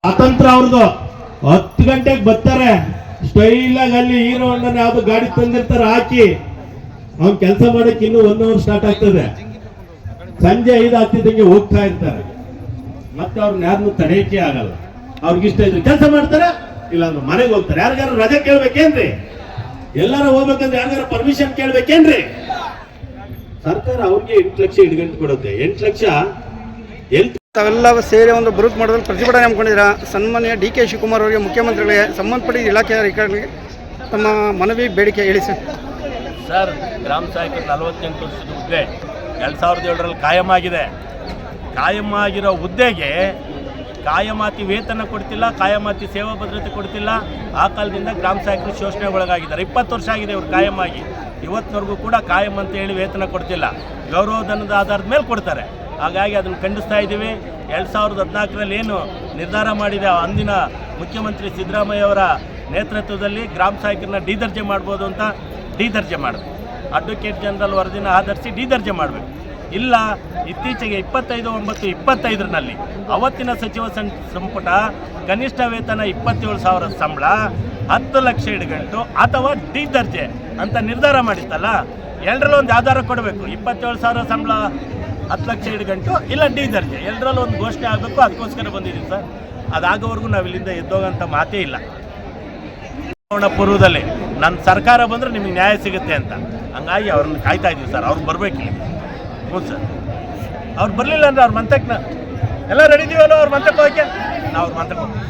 ಸ್ವಾತಂತ್ರ್ಯ ಅವ್ರದ್ದು 10 ಗಂಟೆಗೆ ಬರ್ತಾರೆ ಸ್ಟೈಲಾಗಿ ಅಲ್ಲಿ ಹೀರೋ ಅಣ್ಣನ ಯಾವ್ದು ಗಾಡಿ ತಂದಿರ್ತಾರೆ ಹಾಕಿ ಅವ್ನ್ ಕೆಲಸ ಮಾಡಕ್ಕೆ ಇನ್ನು 1 ಅವರ್ ಸ್ಟಾರ್ಟ್ ಆಗ್ತದೆ. ಸಂಜೆ 5 ಆಗ್ತಿದ್ದಂಗೆ ಹೋಗ್ತಾ ಇರ್ತಾರೆ. ಮತ್ತೆ ಅವ್ರನ್ನ ಯಾರನ್ನು ತಡೆಯಕ್ಕೆ ಆಗಲ್ಲ. ಅವ್ರಿಗೆ ಇಷ್ಟ ಇದ್ರೆ ಕೆಲಸ ಮಾಡ್ತಾರೆ, ಇಲ್ಲ ಅಂದ್ರೆ ಮನೆಗೆ ಹೋಗ್ತಾರೆ. ಯಾರಿಗಾರು ರಜೆ ಕೇಳ್ಬೇಕೇನ್ರಿ? ಎಲ್ಲಾರು ಹೋಗ್ಬೇಕಂದ್ರೆ ಯಾರಿಗಾರು ಪರ್ಮಿಷನ್ ಕೇಳ್ಬೇಕೇನ್ರಿ? ಸರ್ಕಾರ ಅವ್ರಿಗೆ 8 ಲಕ್ಷ ಇಟ್ಗಂಟು ಕೊಡುತ್ತೆ. 8 ಲಕ್ಷ ತಾವೆಲ್ಲ ಸೇರಿ ಒಂದು ಬೃಹತ್ ಮಟ್ಟದಲ್ಲಿ ಪ್ರತಿಭಟನೆ ಹಮ್ಮಿಕೊಂಡಿದ್ದೀರಾ. ಸನ್ಮಾನ್ಯ ಡಿ ಕೆ ಶಿವಕುಮಾರ್ ಅವರಿಗೆ, ಮುಖ್ಯಮಂತ್ರಿಗಳಿಗೆ, ಸಂಬಂಧಪಟ್ಟ ಇಲಾಖೆಯ ಅಧಿಕಾರಿಗಳಿಗೆ ತಮ್ಮ ಮನವಿ ಬೇಡಿಕೆ ಹೇಳಿ ಸರ್. ಸರ್, ಗ್ರಾಮ ಸಹಾಯಕರು 48 ವರ್ಷದ ಹುದ್ದೆ 2007ರಲ್ಲಿ ಕಾಯಂ ಆಗಿದೆ. ಕಾಯಂ ಆಗಿರೋ ಹುದ್ದೆಗೆ ಕಾಯಮಾತಿ ವೇತನ ಕೊಡ್ತಿಲ್ಲ, ಕಾಯಮಾತಿ ಸೇವಾ ಭದ್ರತೆ ಕೊಡ್ತಿಲ್ಲ. ಆ ಕಾಲದಿಂದ ಗ್ರಾಮ ಸಹಾಯಕರು ಶೋಷಣೆಗೆ ಒಳಗಾಗಿದ್ದಾರೆ. 20 ವರ್ಷ ಆಗಿದೆ ಇವರು ಕಾಯಂ ಆಗಿ. ಇವತ್ತಿನವರೆಗೂ ಕೂಡ ಕಾಯಂ ಅಂತ ಹೇಳಿ ವೇತನ ಕೊಡ್ತಿಲ್ಲ, ಗೌರವಧನದ ಆಧಾರದ ಮೇಲೆ ಕೊಡ್ತಾರೆ. ಹಾಗಾಗಿ ಅದನ್ನು ಖಂಡಿಸ್ತಾ ಇದ್ದೀವಿ. 2014ರಲ್ಲಿ ಏನು ನಿರ್ಧಾರ ಮಾಡಿದೆ ಅಂದಿನ ಮುಖ್ಯಮಂತ್ರಿ ಸಿದ್ದರಾಮಯ್ಯ ಅವರ ನೇತೃತ್ವದಲ್ಲಿ ಗ್ರಾಮ ಸಹಾಯಕರನ್ನ ಡಿ ದರ್ಜೆ ಮಾಡ್ಬೋದು ಅಂತ ಡಿ ದರ್ಜೆ ಮಾಡಬೇಕು. ಅಡ್ವೊಕೇಟ್ ಜನರಲ್ ವರದಿನ ಆಧರಿಸಿ ಡಿ ದರ್ಜೆ ಮಾಡಬೇಕು. ಇಲ್ಲ, ಇತ್ತೀಚೆಗೆ 25/9/25ರಲ್ಲಿ ಅವತ್ತಿನ ಸಚಿವ ಸಂಪುಟ ಕನಿಷ್ಠ ವೇತನ 27,000 ಸಂಬಳ 10 ಲಕ್ಷ ಇಟ್ಗಂಟು ಅಥವಾ ಡಿ ದರ್ಜೆ ಅಂತ ನಿರ್ಧಾರ ಮಾಡಿತ್ತಲ್ಲ. ಎಲ್ಲರಲ್ಲೂ ಒಂದು ಆಧಾರ ಕೊಡಬೇಕು. 27,000 ಸಂಬಳ 10 ಲಕ್ಷ ಇಟ್ಗಂಟು ಇಲ್ಲ ಡಿ ದರ್ಜೆ, ಎಲ್ಲರಲ್ಲೂ ಒಂದು ಘೋಷಣೆ ಆಗಬೇಕು. ಅದಕ್ಕೋಸ್ಕರ ಬಂದಿದ್ದೀವಿ ಸರ್. ಅದಾಗೋವರೆಗೂ ನಾವು ಇಲ್ಲಿಂದ ಎದ್ದೋಗಂಥ ಮಾತೇ ಇಲ್ಲ. ಚುನಾವಣಾ ಪೂರ್ವದಲ್ಲಿ ನನ್ನ ಸರ್ಕಾರ ಬಂದರೆ ನಿಮಗೆ ನ್ಯಾಯ ಸಿಗುತ್ತೆ ಅಂತ, ಹಂಗಾಗಿ ಅವ್ರನ್ನ ಕಾಯ್ತಾ ಇದ್ದೀವಿ ಸರ್. ಅವ್ರು ಬರಬೇಕಿಲ್ಲ. ಹ್ಞೂ ಸರ್, ಅವ್ರು ಬರಲಿಲ್ಲ ಅಂದರೆ ಅವ್ರ ಮಂತಕ್ಕೆ ಎಲ್ಲ ರೆಡಿ ಇದೀವಲ್ಲ. ಅವ್ರ ಮಂತಕ್ಕೆ ಹೋಗಕ್ಕೆ ನಾವು ಅವ್ರ ಮಂತಕ್ಕೆ ಹೋಗ್ತೀವಿ.